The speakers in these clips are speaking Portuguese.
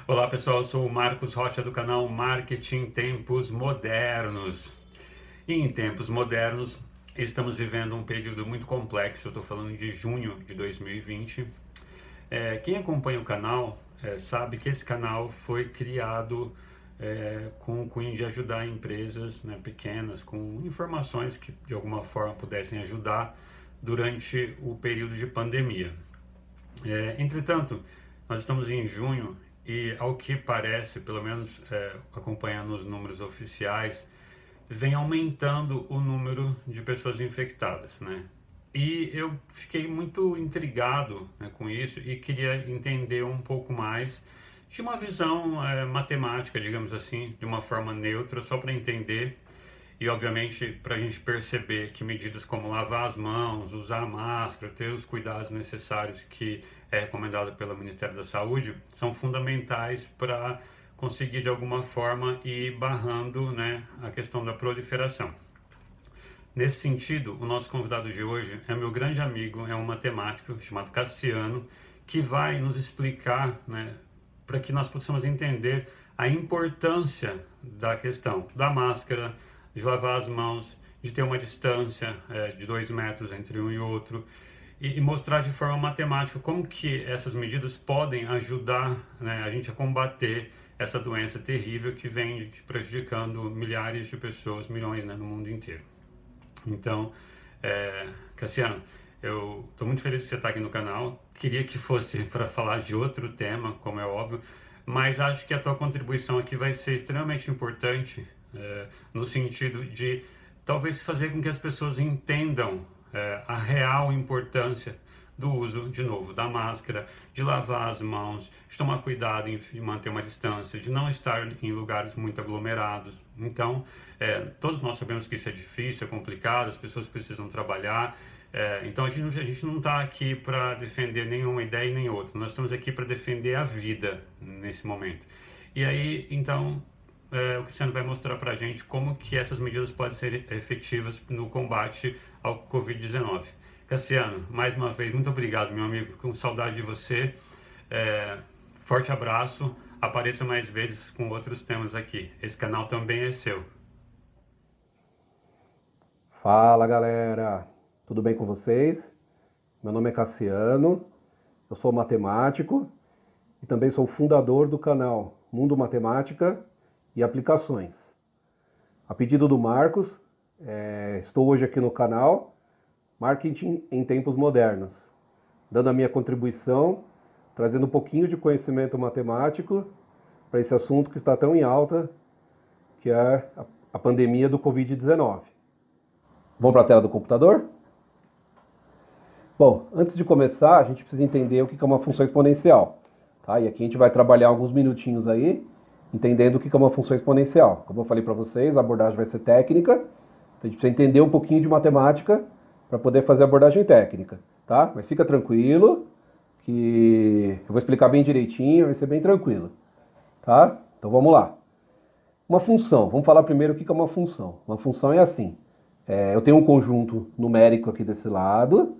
Olá pessoal, eu sou o Marcos Rocha do canal Marketing em Tempos Modernos. E em tempos modernos, estamos vivendo um período muito complexo. Eu estou falando de junho de 2020. Quem acompanha o canal sabe que esse canal foi criado com o cunho de ajudar empresas, né, pequenas, com informações que de alguma forma pudessem ajudar durante o período de pandemia. Entretanto, nós estamos em junho e, ao que parece, pelo menos acompanhando os números oficiais, vem aumentando o número de pessoas infectadas, né? E eu fiquei muito intrigado, né, com isso e queria entender um pouco mais de uma visão matemática, digamos assim, de uma forma neutra, só para entender e, obviamente, para a gente perceber que medidas como lavar as mãos, usar máscara, ter os cuidados necessários que é recomendado pelo Ministério da Saúde, são fundamentais para conseguir, de alguma forma, ir barrando, né, a questão da proliferação. Nesse sentido, o nosso convidado de hoje é meu grande amigo, é um matemático chamado Cassiano, que vai nos explicar, né, para que nós possamos entender a importância da questão da máscara, de lavar as mãos, de ter uma distância de 2 metros entre um e outro, e mostrar de forma matemática como que essas medidas podem ajudar, né, a gente a combater essa doença terrível que vem prejudicando milhares de pessoas, milhões, né, no mundo inteiro. Então, Cassiano, eu estou muito feliz que você está aqui no canal. Queria que fosse para falar de outro tema, como é óbvio, mas acho que a tua contribuição aqui vai ser extremamente importante, no sentido de talvez fazer com que as pessoas entendam a real importância do uso, de novo, da máscara, de lavar as mãos, de tomar cuidado em manter uma distância, de não estar em lugares muito aglomerados. Então, todos nós sabemos que isso é difícil, é complicado, as pessoas precisam trabalhar. Então, a gente não está aqui para defender nenhuma ideia e nem outra. Nós estamos aqui para defender a vida nesse momento. E aí, então, o Cristiano vai mostrar para a gente como que essas medidas podem ser efetivas no combate ao Covid-19. Cassiano, mais uma vez, muito obrigado, meu amigo. Com saudade de você. Forte abraço. Apareça mais vezes com outros temas aqui. Esse canal também é seu. Fala galera, tudo bem com vocês? Meu nome é Cassiano, eu sou matemático e também sou fundador do canal Mundo Matemática e Aplicações. A pedido do Marcos, estou hoje aqui no canal Marketing em Tempos Modernos, dando a minha contribuição, trazendo um pouquinho de conhecimento matemático para esse assunto que está tão em alta, que é a pandemia do Covid-19. Vamos para a tela do computador? Bom, antes de começar, a gente precisa entender o que é uma função exponencial. Tá? E aqui a gente vai trabalhar alguns minutinhos aí, entendendo o que é uma função exponencial. Como eu falei para vocês, a abordagem vai ser técnica, então a gente precisa entender um pouquinho de matemática para poder fazer a abordagem técnica. Tá? Mas fica tranquilo, que eu vou explicar bem direitinho, vai ser bem tranquilo. Tá? Então vamos lá. Uma função, vamos falar primeiro o que é uma função. Uma função é assim, eu tenho um conjunto numérico aqui desse lado,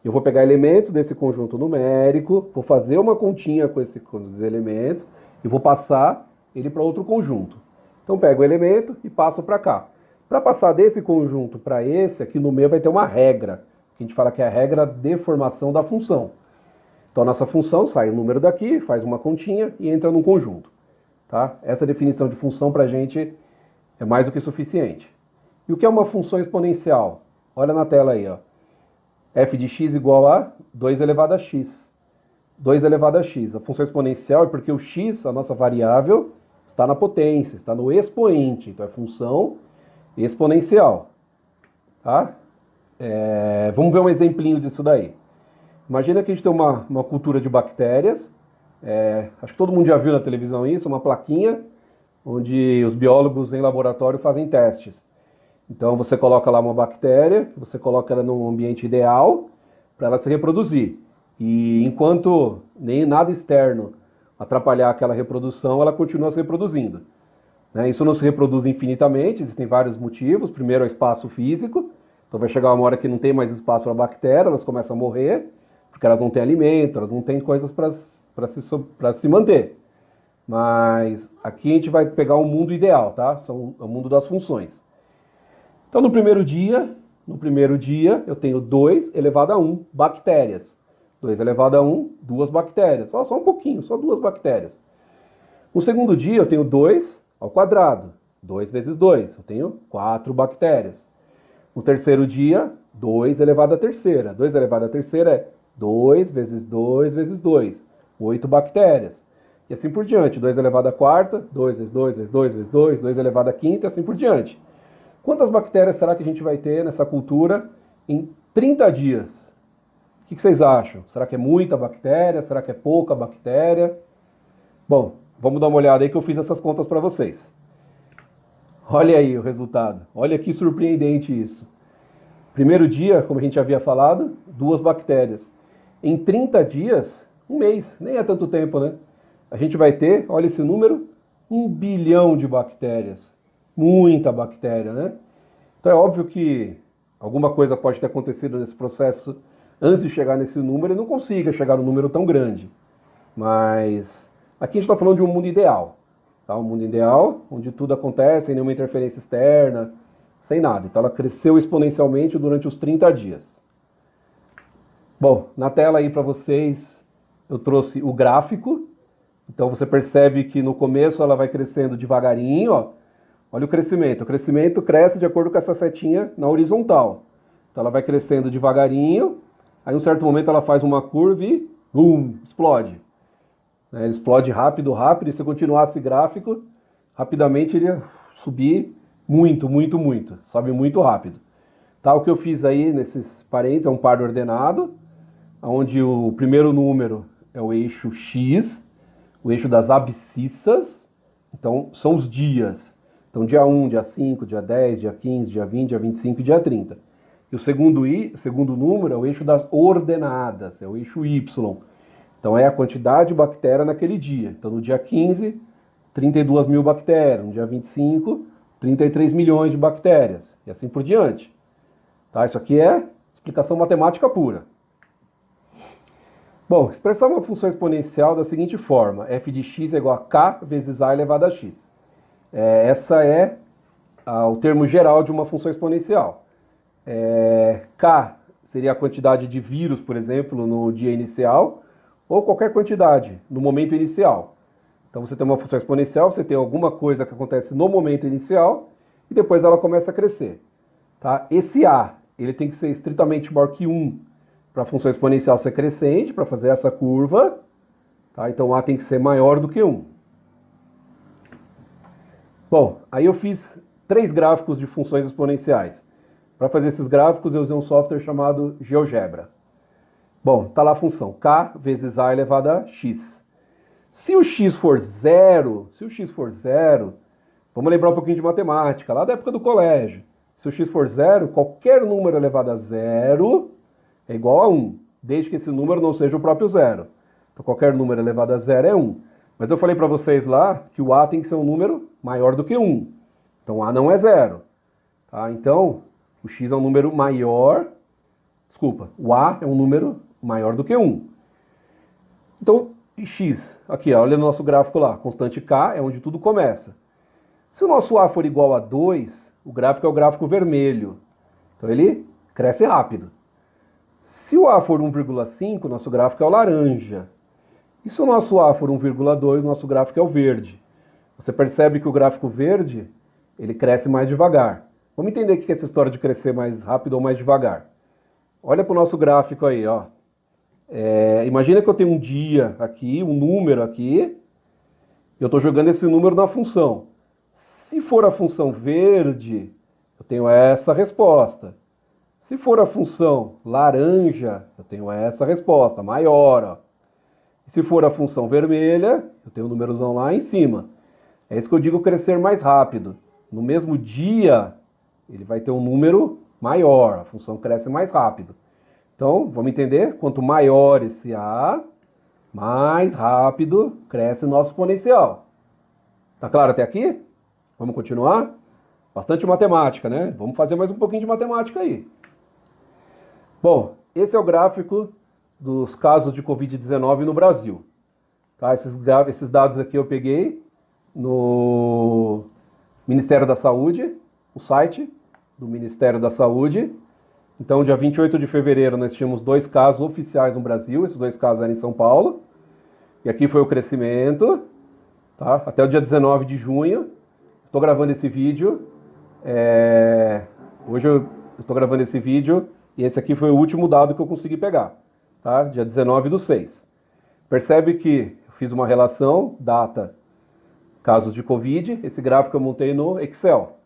eu vou pegar elementos desse conjunto numérico, vou fazer uma continha com esses elementos e vou passar ele para outro conjunto. Então pego o elemento e passo para cá. Para passar desse conjunto para esse, aqui no meio vai ter uma regra, que a gente fala que é a regra de formação da função. Então a nossa função sai o número daqui, faz uma continha e entra num conjunto. Tá? Essa definição de função para a gente é mais do que suficiente. E o que é uma função exponencial? Olha na tela aí, ó. F de x igual a 2 elevado a x. 2 elevado a x. A função exponencial é porque o x, a nossa variável, está na potência, está no expoente. Então é função exponencial. Tá? Vamos ver um exemplinho disso daí. Imagina que a gente tem uma cultura de bactérias. Acho que todo mundo já viu na televisão isso, uma plaquinha onde os biólogos em laboratório fazem testes. Então você coloca lá uma bactéria, você coloca ela num ambiente ideal para ela se reproduzir. E enquanto nem nada externo atrapalhar aquela reprodução, ela continua se reproduzindo. Isso não se reproduz infinitamente, existem vários motivos. Primeiro é o espaço físico, então vai chegar uma hora que não tem mais espaço para a bactéria, elas começam a morrer, porque elas não têm alimento, elas não têm coisas para se manter. Mas aqui a gente vai pegar o mundo ideal, tá? São o mundo das funções. Então no primeiro dia eu tenho 2 elevado a 1 bactérias. 2 elevado a 1, 2 bactérias. Só um pouquinho, só 2 bactérias. No segundo dia eu tenho 2 ao quadrado. 2 vezes 2, eu tenho 4 bactérias. No terceiro dia, 2 elevado à terceira. 2 elevado à terceira é 2 vezes 2 vezes 2. 8 bactérias. E assim por diante. 2 elevado à quarta, 2 vezes 2 vezes 2 vezes 2, 2 elevado à quinta e assim por diante. Quantas bactérias será que a gente vai ter nessa cultura em 30 dias? O que vocês acham? Será que é muita bactéria? Será que é pouca bactéria? Bom, vamos dar uma olhada aí que eu fiz essas contas para vocês. Olha aí o resultado. Olha que surpreendente isso. Primeiro dia, como a gente havia falado, 2 bactérias. Em 30 dias, um mês, nem é tanto tempo, né? A gente vai ter, olha esse número, 1 bilhão de bactérias. Muita bactéria, né? Então é óbvio que alguma coisa pode ter acontecido nesse processo antes de chegar nesse número e não consiga chegar num número tão grande. Mas aqui a gente está falando de um mundo ideal. Tá? Um mundo ideal, onde tudo acontece sem nenhuma interferência externa, sem nada. Então ela cresceu exponencialmente durante os 30 dias. Bom, na tela aí para vocês eu trouxe o gráfico. Então você percebe que no começo ela vai crescendo devagarinho, ó. Olha o crescimento. O crescimento cresce de acordo com essa setinha na horizontal. Então ela vai crescendo devagarinho. Aí em um certo momento ela faz uma curva e explode. Ele explode rápido, rápido. E se continuar esse gráfico, rapidamente ele ia subir muito, muito, muito. Sobe muito rápido. Tá, o que eu fiz aí nesses parênteses é um par ordenado, onde o primeiro número é o eixo X, o eixo das abscissas. Então são os dias. Então, dia 1, dia 5, dia 10, dia 15, dia 20, dia 25 e dia 30. E o segundo número é o eixo das ordenadas, é o eixo Y. Então, é a quantidade de bactéria naquele dia. Então, no dia 15, 32 mil bactérias. No dia 25, 33 milhões de bactérias. E assim por diante. Tá? Isso aqui é explicação matemática pura. Bom, expressar uma função exponencial da seguinte forma. F de x é igual a k vezes a elevado a x. Essa é o termo geral de uma função exponencial. K seria a quantidade de vírus, por exemplo, no dia inicial, ou qualquer quantidade no momento inicial. Então você tem uma função exponencial, você tem alguma coisa que acontece no momento inicial, e depois ela começa a crescer. Tá? Esse A, ele tem que ser estritamente maior que 1 para a função exponencial ser crescente, para fazer essa curva. Tá? Então A tem que ser maior do que 1. Bom, aí eu fiz 3 gráficos de funções exponenciais. Para fazer esses gráficos eu usei um software chamado GeoGebra. Bom, está lá a função k vezes a elevado a x. Se o x for zero, vamos lembrar um pouquinho de matemática, lá da época do colégio. Se o x for zero, qualquer número elevado a zero é igual a 1, desde que esse número não seja o próprio zero. Então qualquer número elevado a zero é 1. Mas eu falei para vocês lá que o A tem que ser um número maior do que 1. Então A não é zero. Tá? Então o X é um número maior. Desculpa, o A é um número maior do que 1. Então, X, aqui, ó, olha o nosso gráfico lá. Constante K é onde tudo começa. Se o nosso A for igual a 2, o gráfico é o gráfico vermelho. Então ele cresce rápido. Se o A for 1,5, nosso gráfico é o laranja. E se o nosso A for 1,2, nosso gráfico é o verde. Você percebe que o gráfico verde, ele cresce mais devagar. Vamos entender o que é essa história de crescer mais rápido ou mais devagar. Olha para o nosso gráfico aí, ó. Imagina que eu tenho um dia aqui, um número aqui, eu estou jogando esse número na função. Se for a função verde, eu tenho essa resposta. Se for a função laranja, eu tenho essa resposta, maior, ó. Se for a função vermelha, eu tenho o numerozão lá em cima. É isso que eu digo crescer mais rápido. No mesmo dia, ele vai ter um número maior, a função cresce mais rápido. Então, vamos entender? Quanto maior esse A, mais rápido cresce o nosso exponencial. Tá claro até aqui? Vamos continuar? Bastante matemática, né? Vamos fazer mais um pouquinho de matemática aí. Bom, esse é o gráfico dos casos de Covid-19 no Brasil. Tá? Esses dados aqui eu peguei no Ministério da Saúde, o site do Ministério da Saúde. Então, dia 28 de fevereiro, nós tínhamos 2 casos oficiais no Brasil, esses 2 casos eram em São Paulo. E aqui foi o crescimento, tá? Até o dia 19 de junho. Estou gravando esse vídeo. Hoje eu estou gravando esse vídeo e esse aqui foi o último dado que eu consegui pegar, tá? Dia 19/6. Percebe que eu fiz uma relação, data, casos de Covid. Esse gráfico eu montei no Excel.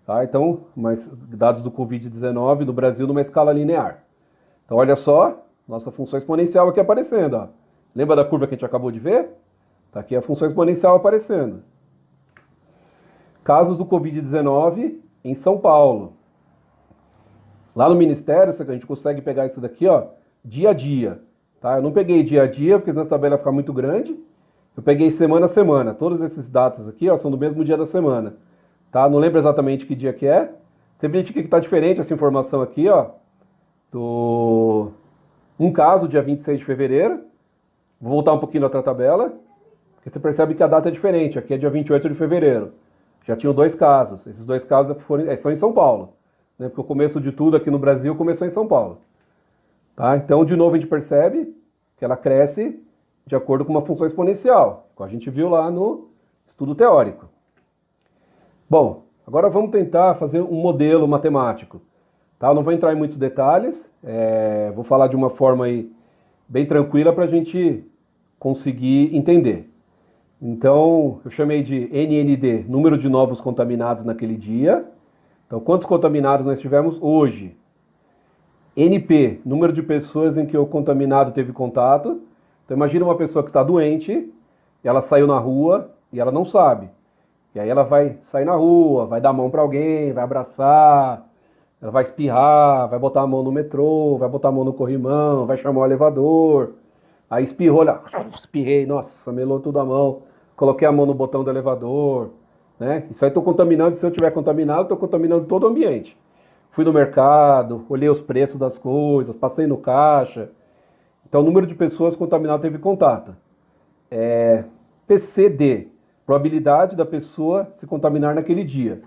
Tá? Então, mas dados do Covid-19 no Brasil numa escala linear. Então, olha só, nossa função exponencial aqui aparecendo. Ó. Lembra da curva que a gente acabou de ver? Está aqui a função exponencial aparecendo. Casos do Covid-19 em São Paulo. Lá no Ministério, a gente consegue pegar isso daqui, ó, dia a dia. Tá? Eu não peguei dia a dia, porque senão a tabela fica muito grande. Eu peguei semana a semana. Todos esses datas aqui, ó, são do mesmo dia da semana. Tá? Não lembro exatamente que dia que é. Você verifica que está diferente essa informação aqui, ó. Um caso, dia 26 de fevereiro. Vou voltar um pouquinho na outra tabela. Porque você percebe que a data é diferente. Aqui é dia 28 de fevereiro. Já tinham 2 casos. Esses 2 casos são em São Paulo. Né? Porque o começo de tudo aqui no Brasil começou em São Paulo. Tá? Então, de novo, a gente percebe que ela cresce de acordo com uma função exponencial. Como a gente viu lá no estudo teórico. Bom, agora vamos tentar fazer um modelo matemático. Tá? Eu não vou entrar em muitos detalhes, vou falar de uma forma aí bem tranquila para a gente conseguir entender. Então, eu chamei de NND, número de novos contaminados naquele dia. Então, quantos contaminados nós tivemos hoje? NP, número de pessoas em que o contaminado teve contato. Então, imagina uma pessoa que está doente, ela saiu na rua e ela não sabe. E aí ela vai sair na rua, vai dar a mão para alguém, vai abraçar, ela vai espirrar, vai botar a mão no metrô, vai botar a mão no corrimão, vai chamar o elevador. Aí espirrou, olha, espirrei, nossa, melou tudo a mão, coloquei a mão no botão do elevador. Né? Isso aí estou contaminando, se eu estiver contaminado, estou contaminando todo o ambiente. Fui no mercado, olhei os preços das coisas, passei no caixa. Então o número de pessoas contaminadas teve contato. PCD. Probabilidade da pessoa se contaminar naquele dia.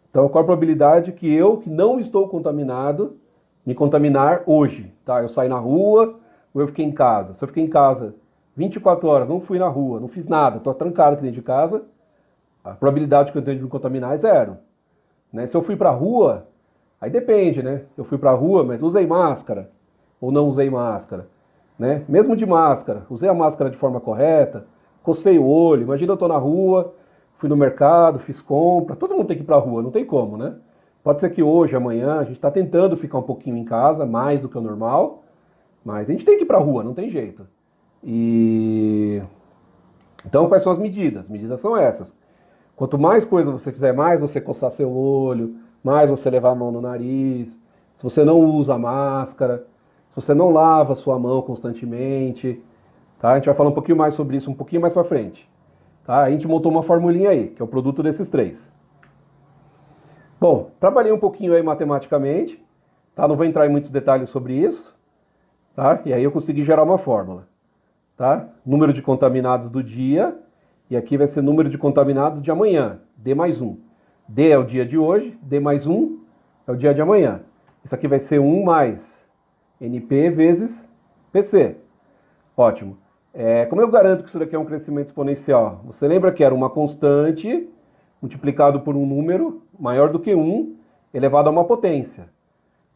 Então, qual a probabilidade que eu, que não estou contaminado, me contaminar hoje? Tá? Eu saí na rua ou eu fiquei em casa? Se eu fiquei em casa 24 horas, não fui na rua, não fiz nada, estou trancado aqui dentro de casa, a probabilidade que eu tenho de me contaminar é 0. Né? Se eu fui para a rua, aí depende, né? Eu fui para a rua, mas usei máscara ou não usei máscara? Né? Mesmo de máscara, usei a máscara de forma correta, cocei o olho, imagina eu estou na rua, fui no mercado, fiz compra, todo mundo tem que ir para a rua, não tem como, né? Pode ser que hoje, amanhã, a gente está tentando ficar um pouquinho em casa, mais do que o normal, mas a gente tem que ir para a rua, não tem jeito. Então, quais são as medidas? As medidas são essas. Quanto mais coisa você fizer, mais você coçar seu olho, mais você levar a mão no nariz, se você não usa máscara, se você não lava a sua mão constantemente. Tá? A gente vai falar um pouquinho mais sobre isso um pouquinho mais para frente. Tá? A gente montou uma formulinha aí, que é o produto desses 3. Bom, trabalhei um pouquinho aí matematicamente, tá? Não vou entrar em muitos detalhes sobre isso, tá? E aí eu consegui gerar uma fórmula. Tá? Número de contaminados do dia, e aqui vai ser número de contaminados de amanhã, D mais 1. D é o dia de hoje, D mais 1 é o dia de amanhã. Isso aqui vai ser 1 mais NP vezes PC. Ótimo. Como eu garanto que isso daqui é um crescimento exponencial? Você lembra que era uma constante multiplicado por um número maior do que 1 elevado a uma potência.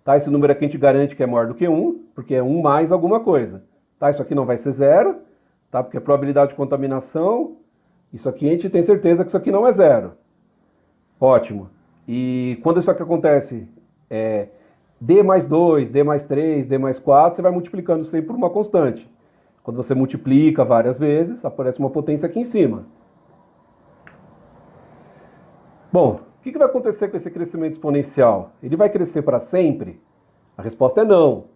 Tá? Esse número aqui a gente garante que é maior do que 1, porque é 1 mais alguma coisa. Tá? Isso aqui não vai ser 0, tá? Porque a probabilidade de contaminação, isso aqui a gente tem certeza que isso aqui não é 0. Ótimo. E quando isso aqui acontece, D mais 2, D mais 3, D mais 4, você vai multiplicando isso aí por uma constante. Quando você multiplica várias vezes, aparece uma potência aqui em cima. Bom, o que vai acontecer com esse crescimento exponencial? Ele vai crescer para sempre? A resposta é não.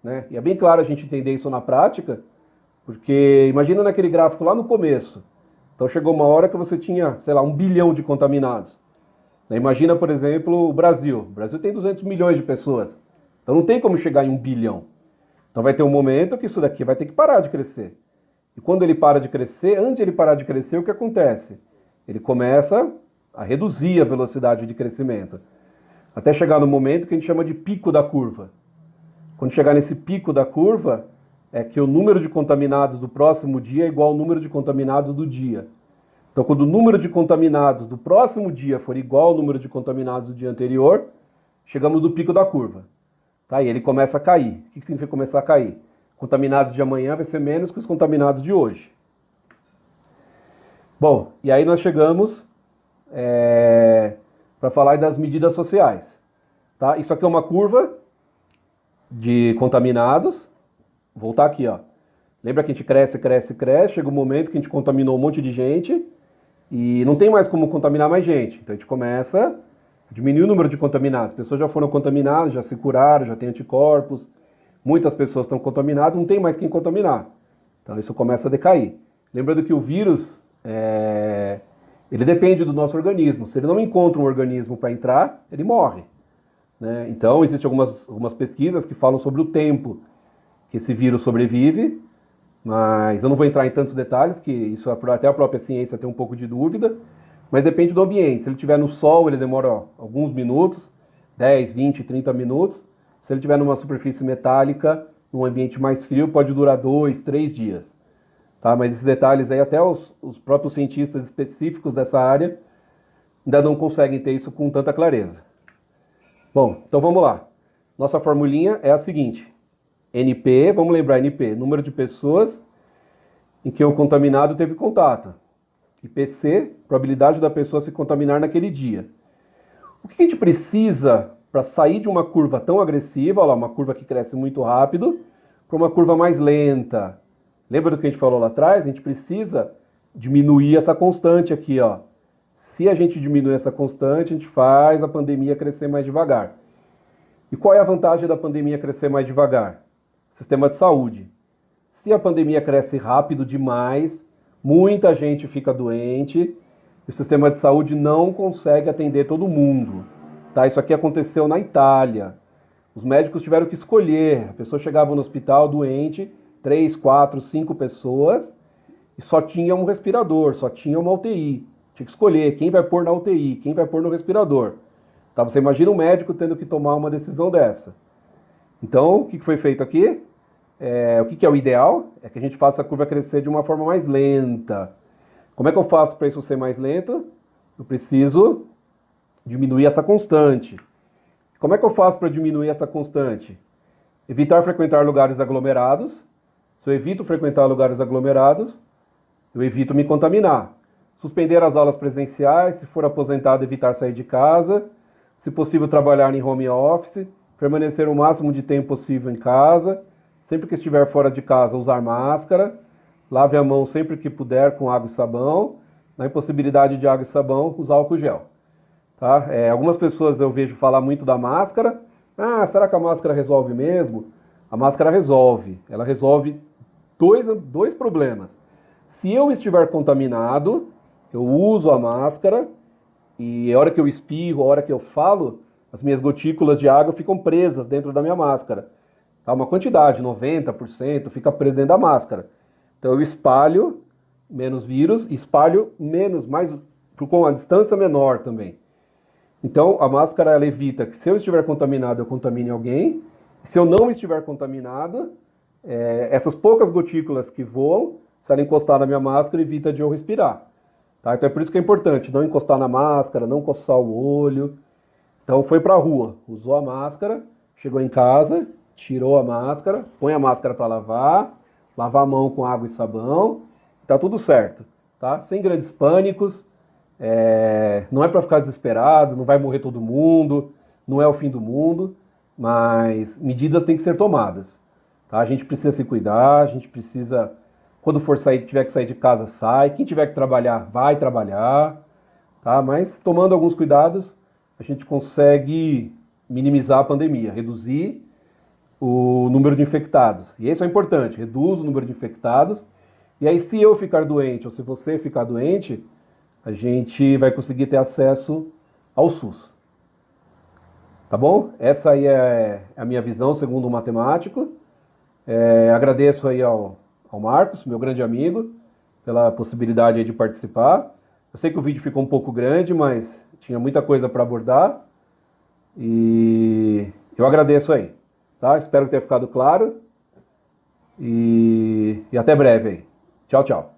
Né? E é bem claro a gente entender isso na prática, porque imagina naquele gráfico lá no começo. Então chegou uma hora que você tinha, sei lá, 1 bilhão de contaminados. Imagina, por exemplo, o Brasil. O Brasil tem 200 milhões de pessoas. Então não tem como chegar em 1 bilhão. Então vai ter um momento que isso daqui vai ter que parar de crescer. E quando ele para de crescer, antes de ele parar de crescer, o que acontece? Ele começa a reduzir a velocidade de crescimento, até chegar no momento que a gente chama de pico da curva. Quando chegar nesse pico da curva, é que o número de contaminados do próximo dia é igual ao número de contaminados do dia. Então, quando o número de contaminados do próximo dia for igual ao número de contaminados do dia anterior, chegamos no pico da curva. Tá? E ele começa a cair. O que significa começar a cair? Contaminados de amanhã vai ser menos que os contaminados de hoje. Bom, e aí nós chegamos para falar das medidas sociais. Tá? Isso aqui é uma curva de contaminados. Vou voltar aqui, ó. Lembra que a gente cresce, chega um momento que a gente contaminou um monte de gente e não tem mais como contaminar mais gente. Então a gente começa a diminuir o número de contaminados. As pessoas já foram contaminadas, já se curaram, já têm anticorpos. Muitas pessoas estão contaminadas, não tem mais quem contaminar. Então isso começa a decair. Lembrando que o vírus, ele depende do nosso organismo. Se ele não encontra um organismo para entrar, ele morre. Né? Então existem algumas pesquisas que falam sobre o tempo que esse vírus sobrevive, mas eu não vou entrar em tantos detalhes, que isso até a própria ciência tem um pouco de dúvida, mas depende do ambiente. Se ele estiver no sol, ele demora alguns minutos, 10, 20, 30 minutos. Se ele estiver numa superfície metálica, num ambiente mais frio, pode durar 2, 3 dias. Tá? Mas esses detalhes aí, até os próprios cientistas específicos dessa área ainda não conseguem ter isso com tanta clareza. Bom, então vamos lá. Nossa formulinha é a seguinte. NP, vamos lembrar, NP, número de pessoas em que o contaminado teve contato. E PC, probabilidade da pessoa se contaminar naquele dia. O que a gente precisa para sair de uma curva tão agressiva, olha lá, uma curva que cresce muito rápido, para uma curva mais lenta? Lembra do que a gente falou lá atrás? A gente precisa diminuir essa constante aqui, ó. Se a gente diminuir essa constante, a gente faz a pandemia crescer mais devagar. E qual é a vantagem da pandemia crescer mais devagar? Sistema de saúde. Se a pandemia cresce rápido demais, muita gente fica doente e o sistema de saúde não consegue atender todo mundo. Tá? Isso aqui aconteceu na Itália. Os médicos tiveram que escolher. A pessoa chegava no hospital doente, 3, 4, 5 pessoas, e só tinha um respirador, só tinha uma UTI. Tinha que escolher quem vai pôr na UTI, quem vai pôr no respirador. Tá? Você imagina um médico tendo que tomar uma decisão dessa. Então, o que foi feito aqui? O que é o ideal? É que a gente faça a curva crescer de uma forma mais lenta. Como é que eu faço para isso ser mais lento? Eu preciso diminuir essa constante. Como é que eu faço para diminuir essa constante? Evitar frequentar lugares aglomerados. Se eu evito frequentar lugares aglomerados, eu evito me contaminar. Suspender as aulas presenciais, se for aposentado, evitar sair de casa. Se possível, trabalhar em home office. Permanecer o máximo de tempo possível em casa. Sempre que estiver fora de casa, usar máscara. Lave a mão sempre que puder com água e sabão. Na impossibilidade de água e sabão, usar álcool gel. Tá? Algumas pessoas eu vejo falar muito da máscara. Ah, será que a máscara resolve mesmo? A máscara resolve. Ela resolve dois problemas. Se eu estiver contaminado, eu uso a máscara e a hora que eu espirro, a hora que eu falo, as minhas gotículas de água ficam presas dentro da minha máscara. Tá? Uma quantidade, 90%, fica preso dentro da máscara. Então eu espalho menos vírus, espalho com uma distância menor também. Então a máscara ela evita que se eu estiver contaminado, eu contamine alguém. Se eu não estiver contaminado, essas poucas gotículas que voam, se ela encostar na minha máscara, evita de eu respirar. Tá? Então é por isso que é importante não encostar na máscara, não coçar o olho. Então foi para a rua, usou a máscara, chegou em casa, tirou a máscara, põe a máscara para lavar a mão com água e sabão, tá tudo certo, tá? Sem grandes pânicos, não é para ficar desesperado, não vai morrer todo mundo, não é o fim do mundo, mas medidas têm que ser tomadas, tá? A gente precisa se cuidar, a gente precisa, quando for sair, tiver que sair de casa, sai, quem tiver que trabalhar, vai trabalhar, tá? Mas tomando alguns cuidados, a gente consegue minimizar a pandemia, reduzir o número de infectados. E isso é importante, reduz o número de infectados. E aí, se eu ficar doente ou se você ficar doente, a gente vai conseguir ter acesso ao SUS. Tá bom? Essa aí é a minha visão, segundo o matemático. Agradeço aí ao ao Marcos, meu grande amigo, pela possibilidade aí de participar. Eu sei que o vídeo ficou um pouco grande, mas tinha muita coisa para abordar. E eu agradeço aí, tá? Espero que tenha ficado claro. E até breve aí. Tchau, tchau.